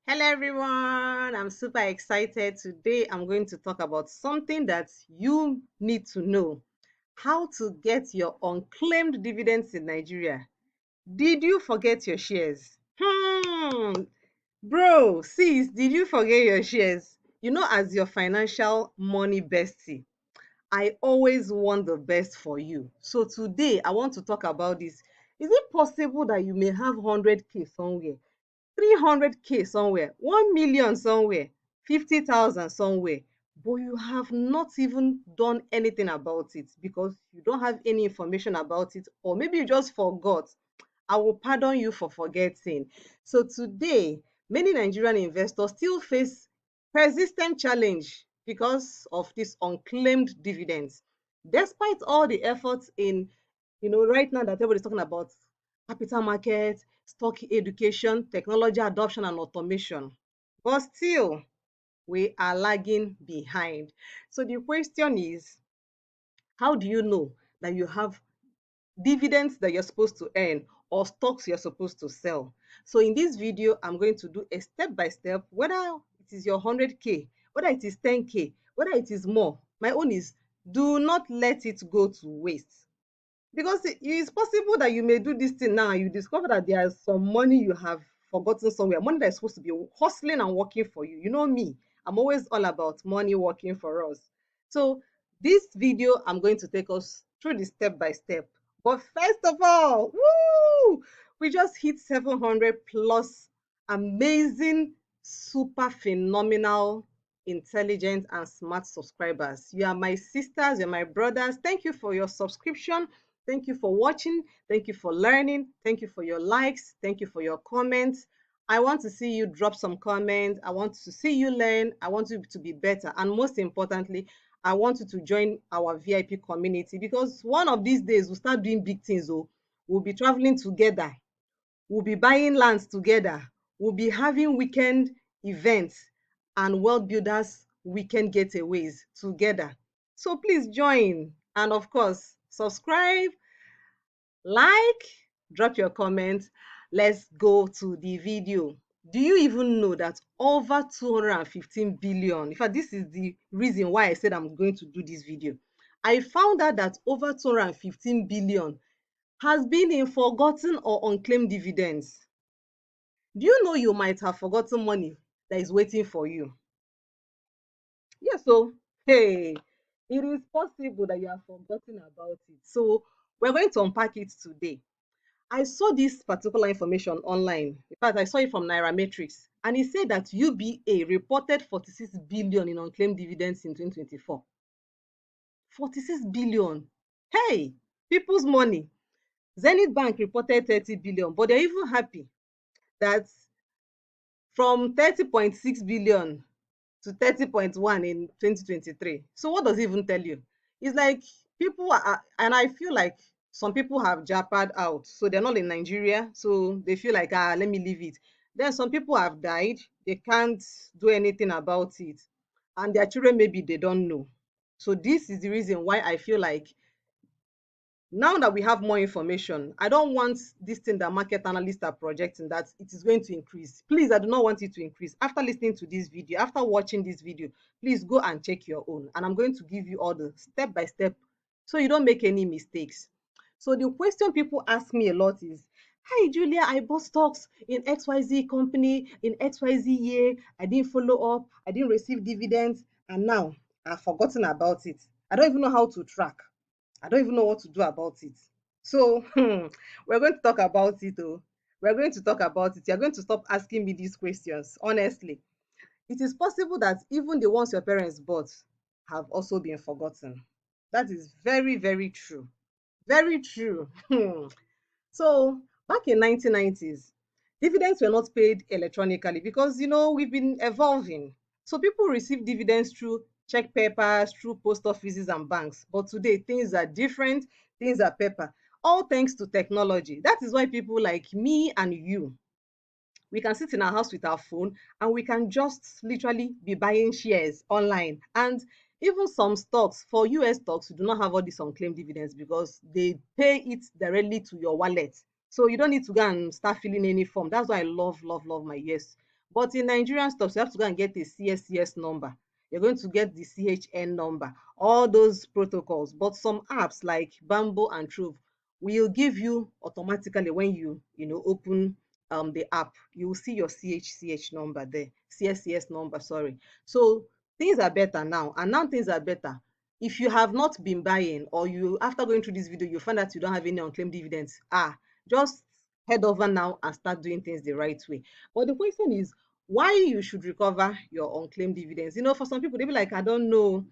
Hello everyone, I'm super excited. Today I'm going to talk about something that you need to know. How to get your unclaimed dividends in Nigeria. Did you forget your shares? Bro, sis, did you forget your shares? As your financial money bestie, I always want the best for you. So today I want to talk about this. Is it possible that you may have 100K somewhere? 300K somewhere, 1 million somewhere, 50,000 somewhere, but you have not even done anything about it because you don't have any information about it, or maybe you just forgot. I will pardon you for forgetting. So today, many Nigerian investors still face persistent challenge because of this unclaimed dividends. Despite all the efforts in, right now that everybody's talking about capital market, stock education, technology adoption, and automation. But still, we are lagging behind. So the question is, how do you know that you have dividends that you're supposed to earn or stocks you're supposed to sell? So in this video, I'm going to do a step by step, whether it is your 100K, whether it is 10K, whether it is more. My own is, do not let it go to waste. Because it is possible that you may do this thing now and you discover that there is some money you have forgotten somewhere, money that is supposed to be hustling and working for you. You know me, I'm always all about money working for us. So this video, I'm going to take us through the step by step. But first of all, woo, we just hit 700 plus amazing, super phenomenal, intelligent and smart subscribers. You are my sisters, you're my brothers. Thank you for your subscription. Thank you for watching. Thank you for learning. Thank you for your likes. Thank you for your comments. I want to see you drop some comments. I want to see you learn. I want you to be better. And most importantly, I want you to join our VIP community because one of these days we'll start doing big things. Oh, we'll be traveling together. We'll be buying lands together. We'll be having weekend events and world builders weekend getaways together. So please join. And of course, subscribe, like, drop your comment. Let's go to the video. Do you even know that over 215 billion, in fact, this is the reason why I said I'm going to do this video. I found out that over 215 billion has been in forgotten or unclaimed dividends. Do you know you might have forgotten money that is waiting for you? Yes, so hey, it is possible that you have forgotten about it. So we're going to unpack it today. I saw this particular information online. In fact, I saw it from Nairametrics, and it said that UBA reported 46 billion in unclaimed dividends in 2024. 46 billion. Hey, people's money. Zenith Bank reported 30 billion, but they're even happy that from 30.6 billion to 30.1 in 2023. So what does it even tell you? It's like people are, and I feel like some people have japped out. So they're not in Nigeria. So they feel like, let me leave it. Then some people have died. They can't do anything about it. And their children, maybe they don't know. So this is the reason why I feel like now that we have more information, I don't want this thing that market analysts are projecting that it is going to increase. Please, I do not want it to increase. After listening to this video, after watching this video, please go and check your own. And I'm going to give you all the step by step so you don't make any mistakes. So the question people ask me a lot is, hi Julia, I bought stocks in XYZ company in XYZ year. I didn't follow up, I didn't receive dividends, and now I've forgotten about it. I don't even know how to track. I don't even know what to do about it. So we're going to talk about it. Oh, we're going to talk about it. You're going to stop asking me these questions. Honestly, it is possible that even the ones your parents bought have also been forgotten. That is very, very true. Very true. So back in 1990s, dividends were not paid electronically because we've been evolving. So people receive dividends through check papers, through post offices and banks. But today things are different, things are paper. All thanks to technology. That is why people like me and you, we can sit in our house with our phone and we can just literally be buying shares online. And even some stocks, for US stocks, you do not have all these unclaimed dividends because they pay it directly to your wallet. So you don't need to go and start filling any form. That's why I love, love, love my But in Nigerian stocks, you have to go and get a CSCS number. You're going to get the CHN number, all those protocols. But some apps like Bamboo and Trove will give you automatically when you open the app. You will see your CHCH number there, CSCS number, sorry. So things are better now, and now things are better. If you have not been buying, or you after going through this video you find out you don't have any unclaimed dividends, just head over now and start doing things the right way. But the question is, why you should recover your unclaimed dividends? For some people, they be like, I don't know.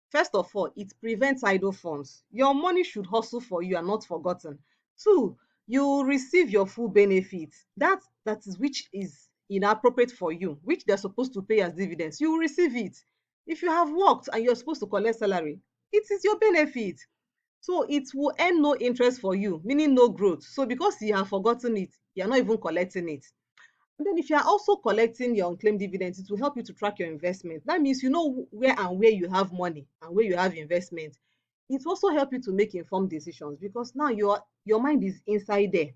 First of all, it prevents idle funds. Your money should hustle for you and not forgotten. Two, you receive your full benefits. That is which is inappropriate for you, which they're supposed to pay as dividends. You will receive it. If you have worked and you're supposed to collect salary, it is your benefit. So it will earn no interest for you, meaning no growth. So because you have forgotten it, you're not even collecting it. And then if you are also collecting your unclaimed dividends, it will help you to track your investment. That means you know where you have money and where you have investment. It will also help you to make informed decisions, because now your mind is inside there.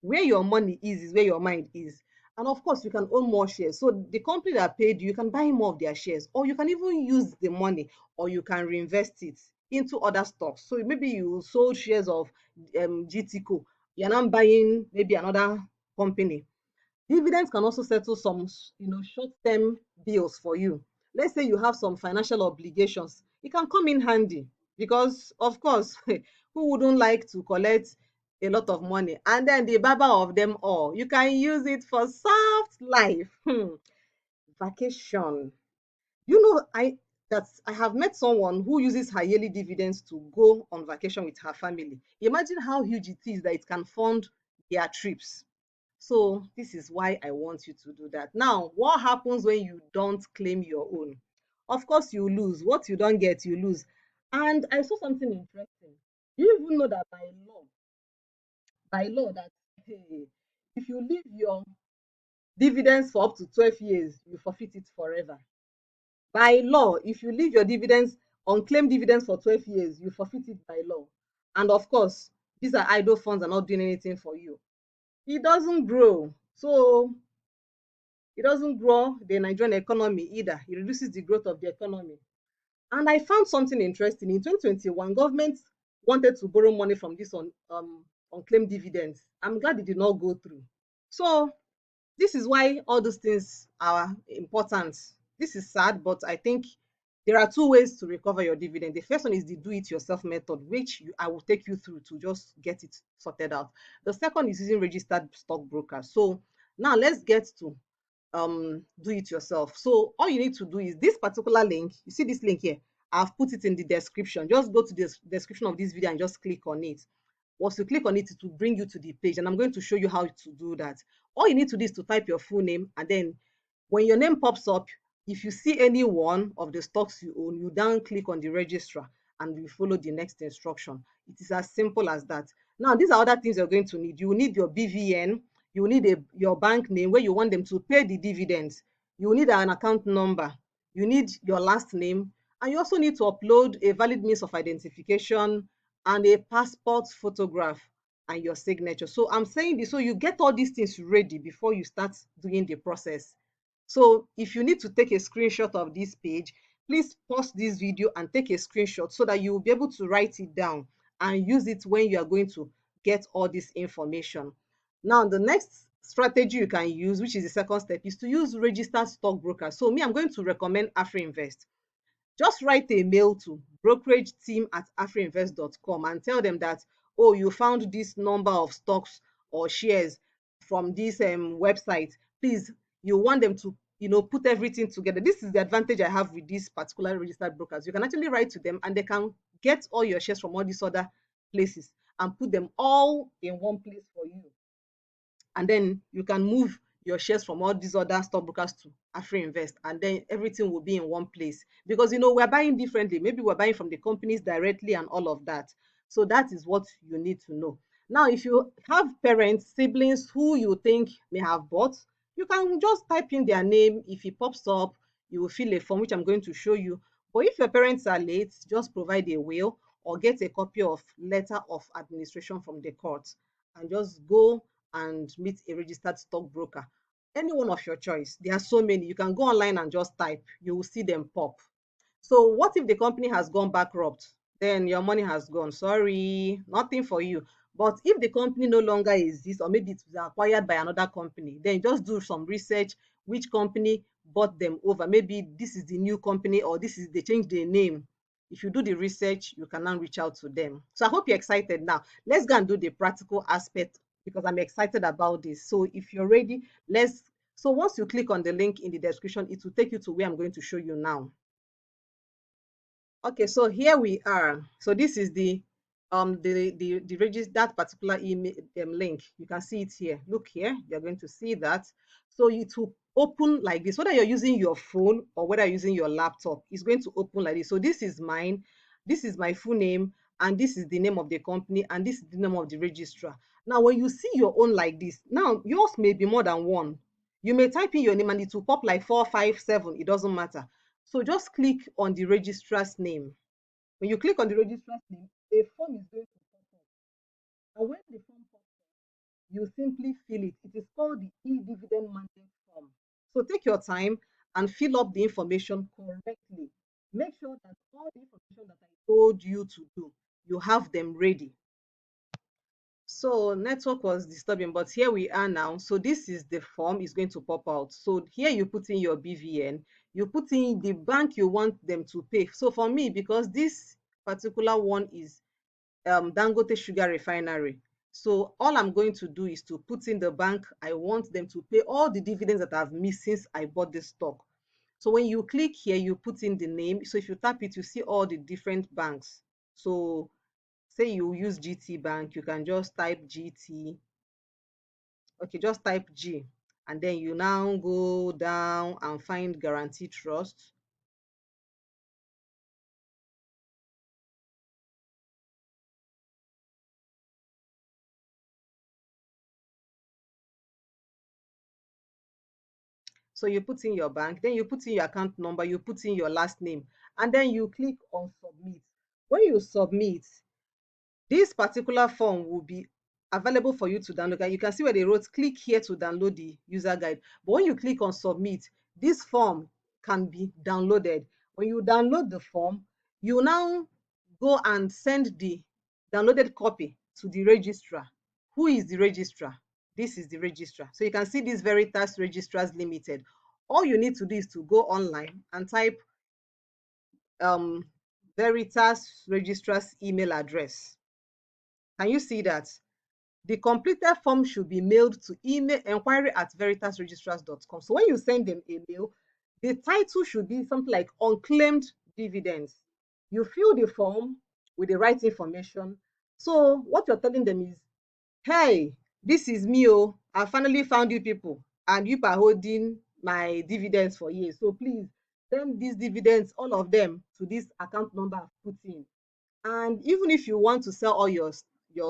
Where your money is where your mind is. And of course, you can own more shares. So the company that paid you, you can buy more of their shares, or you can even use the money, or you can reinvest it into other stocks. So maybe you sold shares of GTCO, you're now buying maybe another company. Dividends can also settle some short-term bills for you. Let's say you have some financial obligations. It can come in handy, because of course, who wouldn't like to collect a lot of money? And then the baba of them all, you can use it for soft life. Vacation. I have met someone who uses her yearly dividends to go on vacation with her family. Imagine how huge it is that it can fund their trips. So this is why I want you to do that. Now, what happens when you don't claim your own? Of course, you lose. What you don't get, you lose. And I saw something interesting. Do you even know that by law that, hey, if you leave your dividends for up to 12 years, you forfeit it forever. By law, if you leave your dividends, unclaimed dividends for 12 years, you forfeit it by law. And of course, these are idle funds, are not doing anything for you. It doesn't grow. So it doesn't grow the Nigerian economy either. It reduces the growth of the economy. And I found something interesting. In 2021, government wanted to borrow money from this unclaimed dividends. I'm glad it did not go through. So this is why all those things are important. This is sad, but I think there are two ways to recover your dividend. The first one is the do-it-yourself method, which I will take you through to just get it sorted out. The second is using registered stockbrokers. So now let's get to do it yourself. So all you need to do is this particular link. You see this link here? I've put it in the description. Just go to the description of this video and just click on it. Once you click on it, it will bring you to the page, and I'm going to show you how to do that. All you need to do is to type your full name, and then when your name pops up, if you see any one of the stocks you own, you down click on the registrar and you follow the next instruction. It is as simple as that. Now, these are other things you're going to need. You will need your BVN, you will need your bank name where you want them to pay the dividends, you will need an account number, you need your last name, and you also need to upload a valid means of identification and a passport photograph and your signature. So I'm saying this so you get all these things ready before you start doing the process. So if you need to take a screenshot of this page, please pause this video and take a screenshot so that you will be able to write it down and use it when you are going to get all this information. Now, the next strategy you can use, which is the second step, is to use registered stockbrokers. So me, I'm going to recommend AfriInvest. Just write a mail to brokerageteam@afriinvest.com and tell them that, oh, you found this number of stocks or shares from this website. Please, you want them to put everything together. This is the advantage I have with these particular registered brokers. You can actually write to them and they can get all your shares from all these other places and put them all in one place for you, and then you can move your shares from all these other stockbrokers to AfriInvest, and then everything will be in one place, because we're buying differently. Maybe we're buying from the companies directly and all of that. So that is what you need to know. Now, if you have parents, siblings who you think may have bought, you can just type in their name. If it pops up, you will fill a form, which I'm going to show you. But if your parents are late, just provide a will or get a copy of letter of administration from the court and just go and meet a registered stockbroker Any one of your choice. There are so many. You can go online and just type, you will see them pop. So what if the company has gone bankrupt? Then your money has gone. Sorry, nothing for you. But if the company no longer exists, or maybe it's acquired by another company, then just do some research. Which company bought them over? Maybe this is the new company, or this is they changed their name. If you do the research, you can now reach out to them. So I hope you're excited now. Let's go and do the practical aspect because I'm excited about this. So if you're ready, let's. So once you click on the link in the description, it will take you to where I'm going to show you now. Okay, so here we are. So this is the register that particular email link. You can see it here. Look here, you're going to see that. So it will open like this. Whether you're using your phone or whether you're using your laptop, it's going to open like this. So this is mine, this is my full name, and this is the name of the company, and this is the name of the registrar. Now, when you see your own like this, now yours may be more than one. You may type in your name and it will pop like 4, 5, 7. It doesn't matter. So just click on the registrar's name. When you click on the registrar's name, a form is going to pop up. And when the form pops up, you simply fill it. It is called the e-dividend mandate form. So take your time and fill up the information correctly. Make sure that all the information that I told you to do, you have them ready. So network was disturbing, but here we are now. So this is the form is going to pop out. So here you put in your BVN, you put in the bank you want them to pay. So for me, because this particular one is Dangote Sugar Refinery, so all I'm going to do is to put in the bank I want them to pay all the dividends that I've missed since I bought this stock. So when you click here, you put in the name. So if you tap it, you see all the different banks. So say you use GT Bank, you can just type GT. Okay, just type G. And then you now go down and find Guarantee Trust. So you put in your bank, then you put in your account number, you put in your last name, and then you click on submit. When you submit, this particular form will be available for you to download. You can see where they wrote click here to download the user guide. But when you click on submit, this form can be downloaded. When you download the form, you now go and send the downloaded copy to the registrar. Who is the registrar? This is the registrar. So you can see this Veritas Registrars Limited. All you need to do is to go online and type um, Veritas Registrars email address. Can you see that? The completed form should be mailed to email enquiry@veritasregistrars.com. So when you send them a mail, the title should be something like Unclaimed Dividends. You fill the form with the right information. So what you're telling them is, hey, this is me. Oh, I finally found you people, and you are holding my dividends for years. So please send these dividends, all of them, to this account number I've put in. And even if you want to sell all your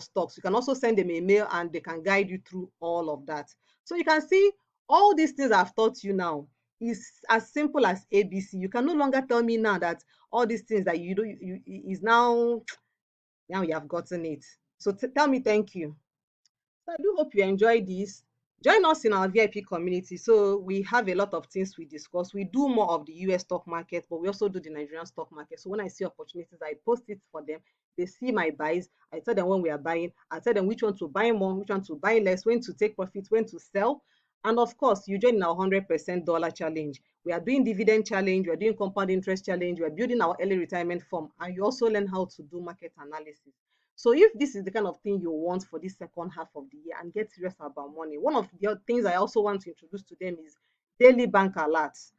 stocks, you can also send them a mail and they can guide you through all of that. So you can see all these things I've taught you now is as simple as ABC. You can no longer tell me now that all these things that you do is now you have gotten it. So tell me thank you. So I do hope you enjoy this. Join us in our VIP community. So we have a lot of things we discuss. We do more of the US stock market, but we also do the Nigerian stock market. So when I see opportunities, I post it for them. They see my buys. I tell them when we are buying. I tell them which one to buy more, which one to buy less, when to take profits, when to sell. And of course, you join our 100% dollar challenge. We are doing dividend challenge. We are doing compound interest challenge. We are building our early retirement form. And you also learn how to do market analysis. So if this is the kind of thing you want for this second half of the year and get serious about money, one of the other things I also want to introduce to them is daily bank alerts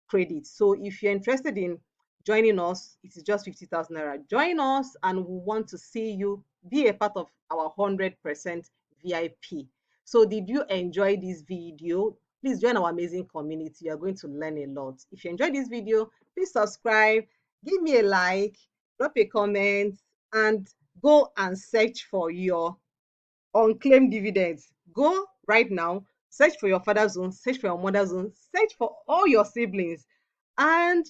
credit. So if you're interested in joining us, it is just 50,000 naira. Join us and we want to see you be a part of our 100% VIP. So did you enjoy this video? Please join our amazing community. You are going to learn a lot. If you enjoyed this video, please subscribe, give me a like, drop a comment, and go and search for your unclaimed dividends. Go right now, search for your father's own, search for your mother's own, search for all your siblings, and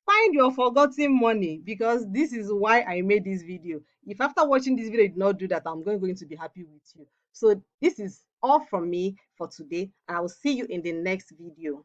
find your forgotten money, because this is why I made this video. If after watching this video you did not do that, I'm going to be happy with you. So this is all from me for today, and I will see you in the next video.